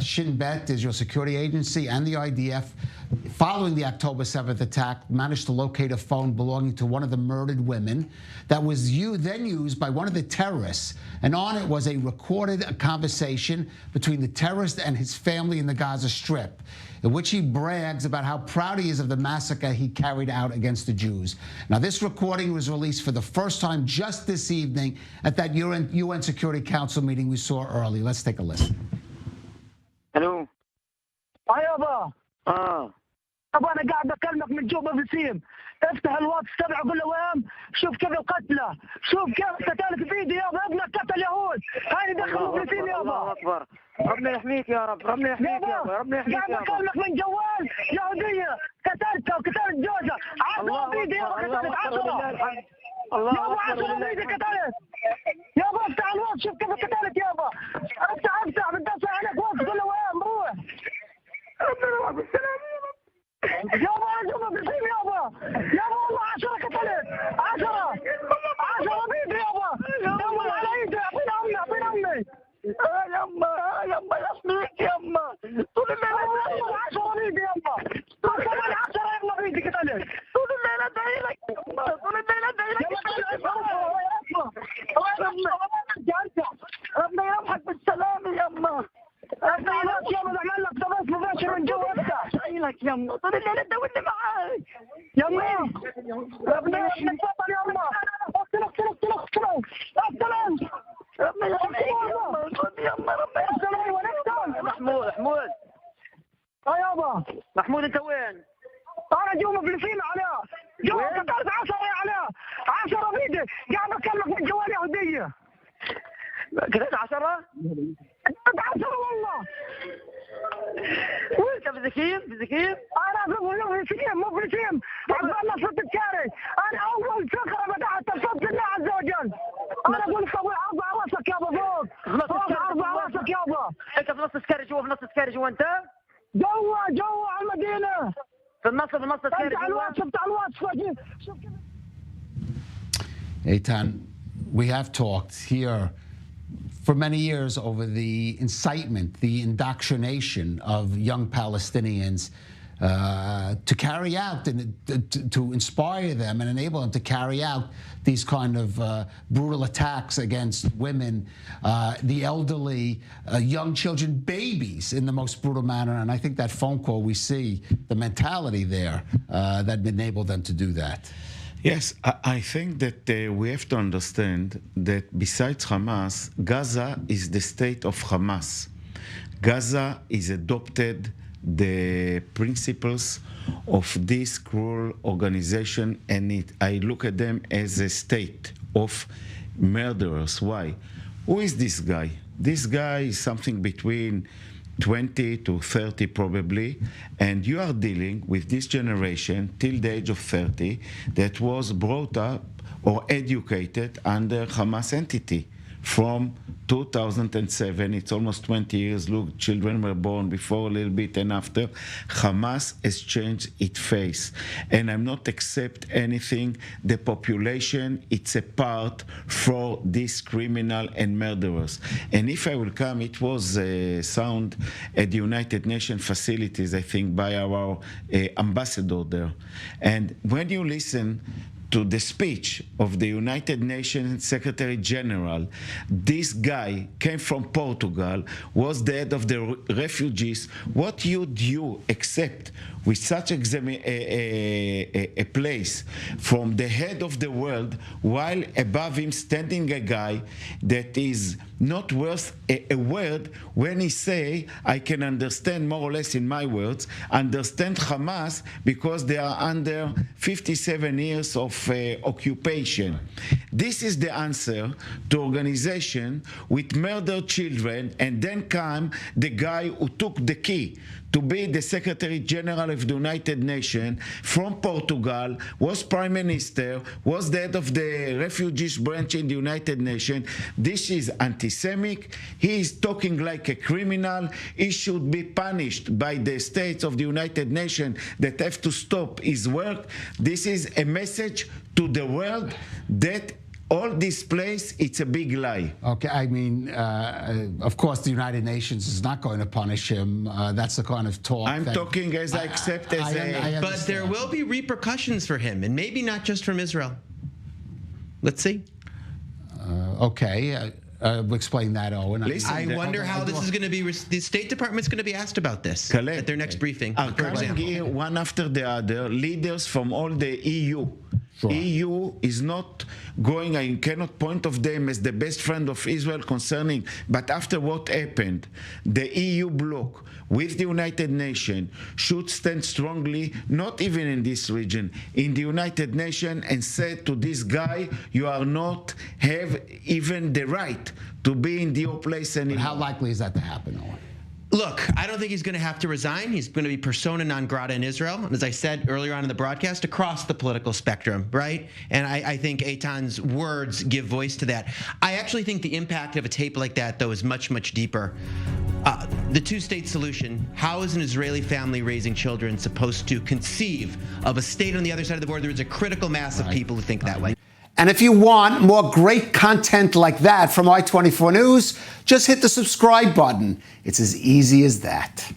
Shin Bet, Israel Security Agency, and the IDF, following the October 7th attack, managed to locate a phone belonging to one of the murdered women that was then used by one of the terrorists. And on it was a recorded conversation between the terrorist and his family in the Gaza Strip, in which he brags about how proud he is of the massacre he carried out against the Jews. Now, this recording was released for the first time just this evening at that UN Security Council meeting we saw earlier. Let's take a listen. Hello. هاي يابا طبعا انا قاعد بكلمك من جوبا بسيم. افتح الواتس تبعه قول له وين شوف كيف القتلى، شوف كيف قتلت بايدي يابا، ابنك قتل يهود، هاي دخلوا فلسطين يابا. الله اكبر. ربنا يحميك يا رب، ربنا يحميك يابا، ربنا يحميك يابا. قاعد بكلمك من جوال يهوديه قتلتها وقتلت جوزها، 10 بايدي يابا قتلت 10. الله يابا 10 بايدي قتلت. يابا افتح الواتس شوف كيف قتلت يابا. افتح بتدوس عليك واتس قول له وين بروح. ربنا يوفقك بالسلامة يا رب. يابا انا جوبا بسيم يابا. يابا والله 10 قتلت. 10 بايدي يابا. يابا على ايدي اعطينا امي. يما يحميك يما. طول الليل 10 بايدي يابا. كمان 10 يابا بايدي قتلت. طول الليل ادعي لك يما، طول الليل ادعي لك. ربنا يرحمك بالسلامة يما. افتح الواتس يابا بعمل لك تبث مباشر من جوا افتح. ادعي لك يما، طول الليل ادعي معاك. يما ربنا يحميك تفضل يما. اقتلك. ربنا يحميك يما، ربنا يحميك. محمود. يابا محمود انت وين؟ انا جوا فلسطين عليها. جوا قتلت 10 عليها. 10 بايدي. قاعد بكلمك من جوال يهودية. قتلت 10؟ 10 والله. وين كان بزكيم؟ انا في فلسطين مو فلسطين. عبد الله صوت الكاري. انا اول صخرة بدأت صوت الله عز وجل. انا اقول سوي 4 راسك يابا فوق. 4 راسك يابا. انت في نص السكري جوا انت؟ جوا على المدينة. في النص السكري جوا. افتح الواتس شوف كيف. Eitan, we have talked here for many years over the incitement, the indoctrination of young Palestinians to carry out and to inspire them and enable them to carry out these kind of brutal attacks against women, the elderly, young children, babies in the most brutal manner. And I think that phone call, we see the mentality there that enabled them to do that. Yes, I think that we have to understand that besides Hamas, Gaza is the state of Hamas. Gaza is adopted the principles of this cruel organization, and I look at them as a state of murderers. Why? Who is this guy? This guy is something between 20 to 30 probably, and you are dealing with this generation till the age of 30 that was brought up or educated under Hamas entity from 2007. It's almost 20 years. Look, children were born before a little bit and after. Hamas has changed its face, and I'm not accept anything. The population, it's a part for these criminal and murderers. And if I will come, it was sound at the United Nations facilities, I think, by our ambassador there. And when you listen to the speech of the United Nations Secretary General, this guy came from Portugal, was the head of the refugees. What would you accept with such a place from the head of the world, while above him standing a guy that is not worth a word when he say, I can understand more or less in my words, understand Hamas because they are under 57 years of occupation. This is the answer to organization with murdered children, and then come the guy who took the key to be the Secretary General of the United Nations from Portugal, was Prime Minister, was the head of the refugees branch in the United Nations. This is anti-Semitic. He is talking like a criminal. He should be punished by the states of the United Nations that have to stop his work. This is a message to the world that all this place, it's a big lie. Okay, I mean, of course, the United Nations is not going to punish him. That's the kind of talk. I'm talking as I accept as a... But there will be repercussions for him, and maybe not just from Israel. Let's see. Okay. Explain that, Owen. Listen, I wonder how this is going to be. The State Department's going to be asked about this Calev, at their next briefing. Are For coming example, here one after the other, leaders from all the EU. Sure. EU is not going, I cannot point of them as the best friend of Israel concerning, but after what happened, the EU bloc with the United Nations should stand strongly, not even in this region, in the United Nations, and say to this guy, you are not have even the right to be in your place anymore. How likely is that to happen, Owen? look, I don't think he's going to have to resign. He's going to be persona non grata in Israel. And as I said earlier on in the broadcast, across the political spectrum, right? And I think Eitan's words give voice to that. I actually think the impact of a tape like that, though, is much, much deeper. The two-state solution, how is an Israeli family raising children supposed to conceive of a state on the other side of the border? There's a critical mass of people who think that way. And if you want more great content like that from I-24 News, just hit the subscribe button. It's as easy as that.